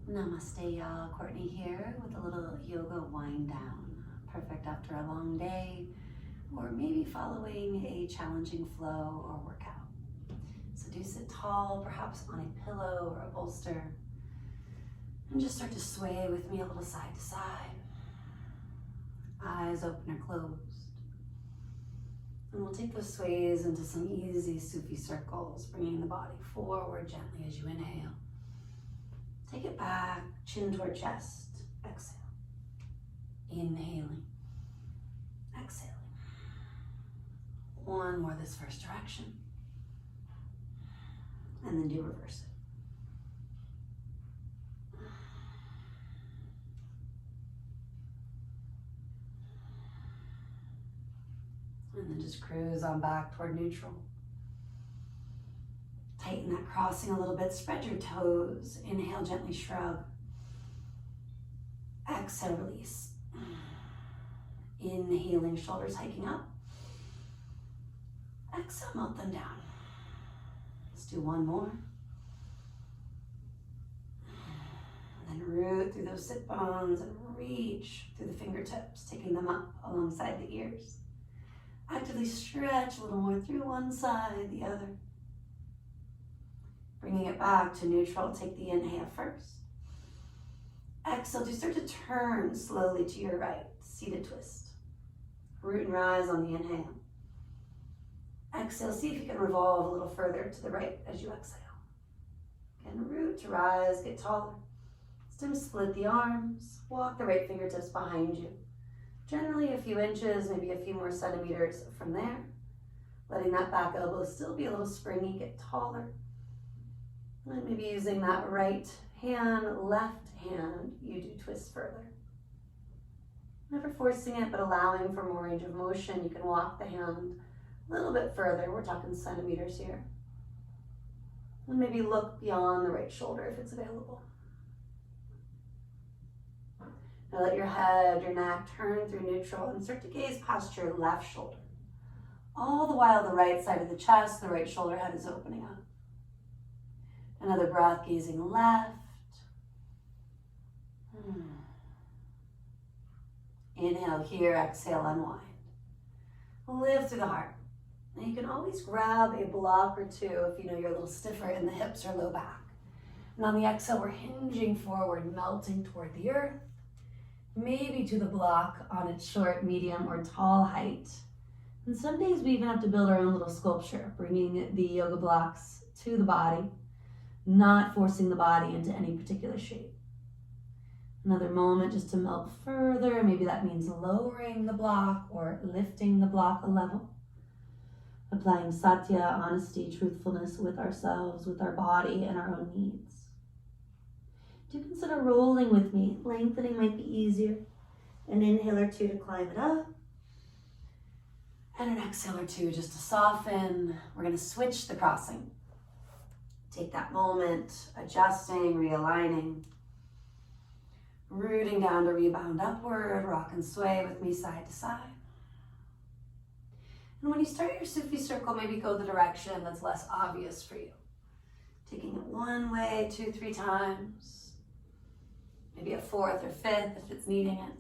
Namaste, y'all. Courtney here with a little yoga wind down. Perfect after a long day or maybe following a challenging flow or workout. So do sit tall, perhaps on a pillow or a bolster, and just start to sway with me a little side to side. Eyes open or closed. And we'll take those sways into some easy Sufi circles, bringing the body forward gently as you inhale. Take it back, chin toward chest, exhale. Inhaling, exhaling. One more this first direction. And then do reverse it. And then just cruise on back toward neutral. Tighten that crossing a little bit. Spread your toes. Inhale, gently shrug. Exhale, release. Inhaling, shoulders hiking up. Exhale, melt them down. Let's do one more. And then root through those sit bones and reach through the fingertips, taking them up alongside the ears. Actively stretch a little more through one side, the other. Bringing it back to neutral, take the inhale first. Exhale, just start to turn slowly to your right, seated twist. Root and rise on the inhale. Exhale, see if you can revolve a little further to the right as you exhale. Again, root to rise, get taller. Stem split the arms, walk the right fingertips behind you. Generally a few inches, maybe a few more centimeters from there. Letting that back elbow still be a little springy, get taller. And maybe using that right hand, left hand, you do twist further. Never forcing it, but allowing for more range of motion. You can walk the hand a little bit further. We're talking centimeters here. And maybe look beyond the right shoulder if it's available. Now let your head, your neck turn through neutral and start to gaze past your left shoulder. All the while the right side of the chest, the right shoulder head is opening up. Another breath, gazing left. Inhale here, exhale, unwind. Lift through the heart. Now you can always grab a block or two if you know you're a little stiffer in the hips or low back. And on the exhale, we're hinging forward, melting toward the earth. Maybe to the block on its short, medium, or tall height. And some days we even have to build our own little sculpture, bringing the yoga blocks to the body, not forcing the body into any particular shape. Another moment just to melt further. Maybe that means lowering the block or lifting the block a level. Applying satya, honesty, truthfulness with ourselves, with our body, and our own needs. Do consider rolling with me. Lengthening might be easier. An inhale or two to climb it up. And an exhale or two just to soften. We're going to switch the crossing. Take that moment, adjusting, realigning. Rooting down to rebound upward. Rock and sway with me side to side. And when you start your Sufi circle, maybe go the direction that's less obvious for you. Taking it one way, 2, 3 times. Maybe a 4th or 5th if it's needing it.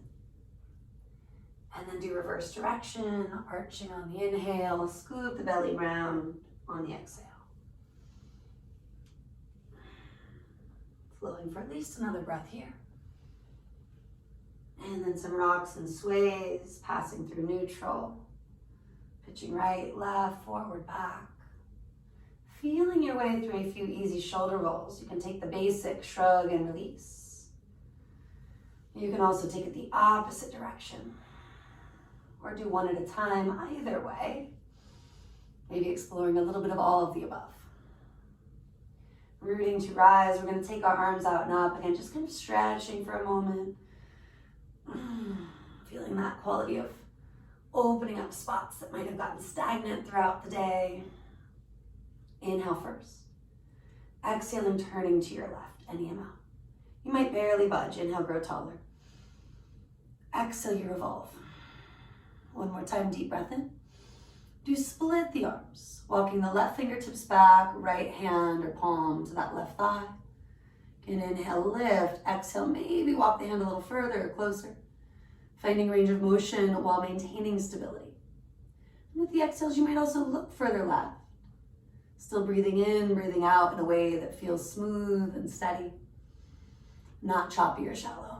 And then do reverse direction, arching on the inhale, scoop the belly round on the exhale. Flowing for at least another breath here. And then some rocks and sways, passing through neutral. Pitching right, left, forward, back. Feeling your way through a few easy shoulder rolls. You can take the basic shrug and release. You can also take it the opposite direction. Or do one at a time, either way. Maybe exploring a little bit of all of the above. Rooting to rise, we're going to take our arms out and up. Again, just kind of stretching for a moment. Feeling that quality of opening up spots that might have gotten stagnant throughout the day. Inhale first. Exhaling, turning to your left, any amount. You might barely budge. Inhale, grow taller. Exhale, you revolve. One more time, deep breath in. Do split the arms, walking the left fingertips back, right hand or palm to that left thigh. You can inhale, lift. Exhale, maybe walk the hand a little further or closer. Finding range of motion while maintaining stability. And with the exhales, you might also look further left. Still breathing in, breathing out in a way that feels smooth and steady, not choppy or shallow.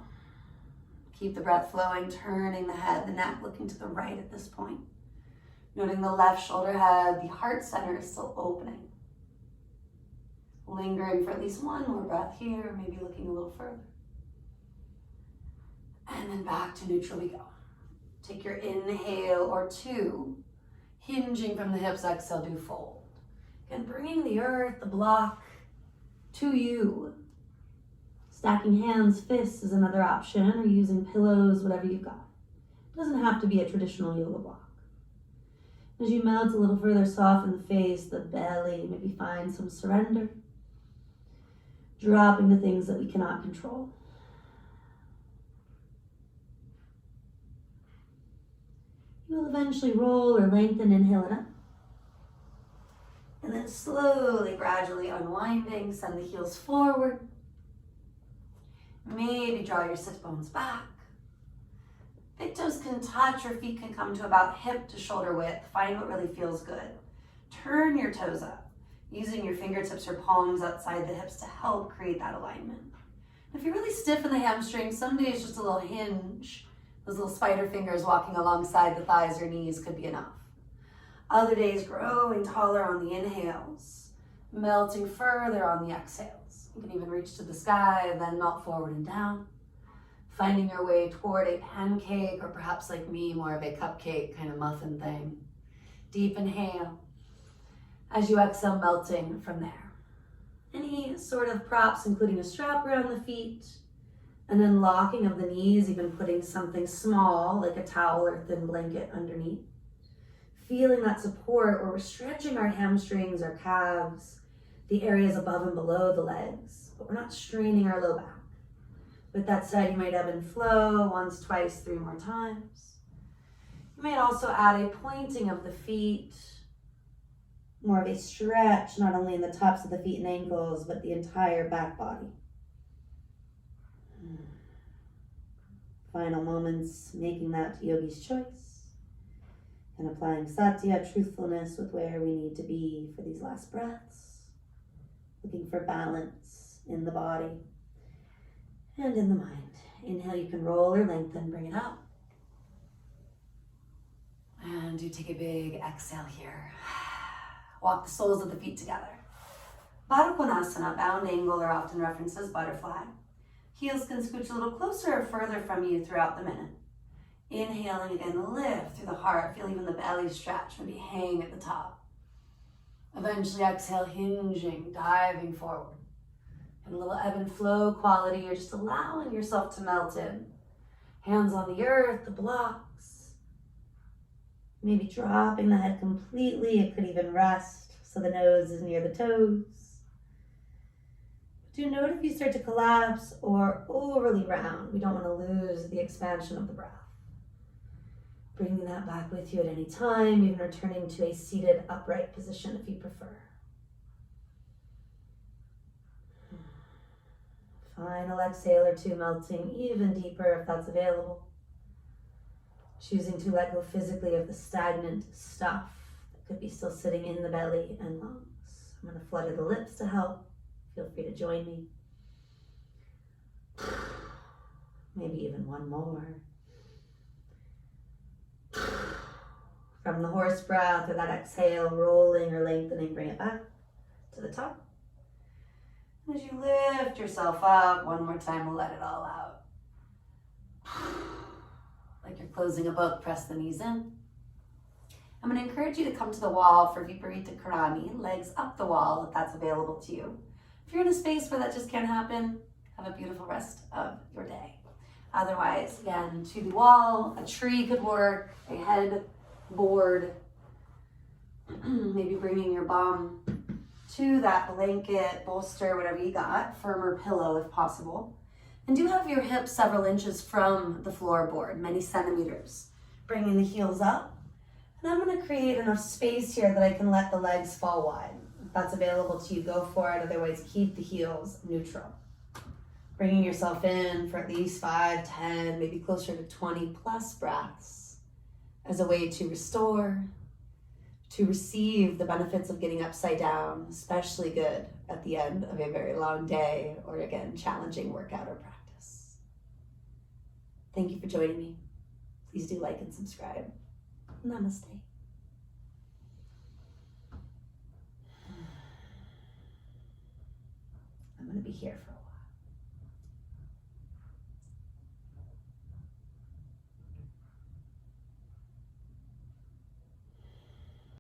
Keep the breath flowing, turning the head, the neck looking to the right at this point. Noting the left shoulder head, the heart center is still opening. Lingering for at least one more breath here, maybe looking a little further. And then back to neutral we go. Take your inhale or two, hinging from the hips, exhale, do fold. Again, bringing the earth, the block, to you. Stacking hands, fists is another option, or using pillows, whatever you've got. It doesn't have to be a traditional yoga block. As you melt a little further, soften the face, the belly, maybe find some surrender. Dropping the things that we cannot control. You will eventually roll or lengthen, inhale it up. And then slowly, gradually unwinding, send the heels forward. Maybe draw your sit bones back. Big toes can touch, or feet can come to about hip to shoulder width. Find what really feels good. Turn your toes up, using your fingertips or palms outside the hips to help create that alignment. If you're really stiff in the hamstrings, some days just a little hinge, those little spider fingers walking alongside the thighs or knees could be enough. Other days, growing taller on the inhales, melting further on the exhales. You can even reach to the sky and then melt forward and down. Finding your way toward a pancake, or perhaps like me, more of a cupcake kind of muffin thing. Deep inhale. As you exhale, melting from there. Any sort of props, including a strap around the feet, and then locking of the knees, even putting something small like a towel or thin blanket underneath. Feeling that support where we're stretching our hamstrings, our calves, the areas above and below the legs, but we're not straining our low back. With that said, you might ebb and flow once, twice, 3 more times. You might also add a pointing of the feet, more of a stretch, not only in the tops of the feet and ankles, but the entire back body. Final moments, making that yogi's choice and applying satya, truthfulness, with where we need to be for these last breaths. Looking for balance in the body and in the mind. Inhale, you can roll or lengthen, bring it up. And you take a big exhale here. Walk the soles of the feet together. Baddha Konasana, bound angle, are often referenced as butterfly. Heels can scooch a little closer or further from you throughout the minute. Inhaling again, lift through the heart. Feel even the belly stretch, maybe hang at the top. Eventually exhale, hinging, diving forward. And a little ebb and flow quality. You're just allowing yourself to melt in. Hands on the earth, the blocks. Maybe dropping the head completely. It could even rest so the nose is near the toes. Do note if you start to collapse or overly round. We don't want to lose the expansion of the breath. Bringing that back with you at any time, even returning to a seated upright position if you prefer. Final exhale or two, melting even deeper if that's available. Choosing to let go physically of the stagnant stuff that could be still sitting in the belly and lungs. I'm going to flutter the lips to help. Feel free to join me. Maybe even one more. From the horse breath or that exhale, rolling or lengthening, bring it back to the top. As you lift yourself up, one more time, we'll let it all out. Like you're closing a book, press the knees in. I'm going to encourage you to come to the wall for Viparita Karani, legs up the wall if that's available to you. If you're in a space where that just can't happen, have a beautiful rest of your day. Otherwise, again, to the wall, a tree could work, a headboard, maybe bringing your bum to that blanket, bolster, whatever you got, firmer pillow if possible. And do have your hips several inches from the floorboard, many centimeters. Bringing the heels up. And I'm going to create enough space here that I can let the legs fall wide. If that's available to you, go for it. Otherwise, keep the heels neutral. Bringing yourself in for at least 5, 10, maybe closer to 20 plus breaths as a way to restore, to receive the benefits of getting upside down, especially good at the end of a very long day or, again, challenging workout or practice. Thank you for joining me. Please do like and subscribe. Namaste. I'm going to be here for a while.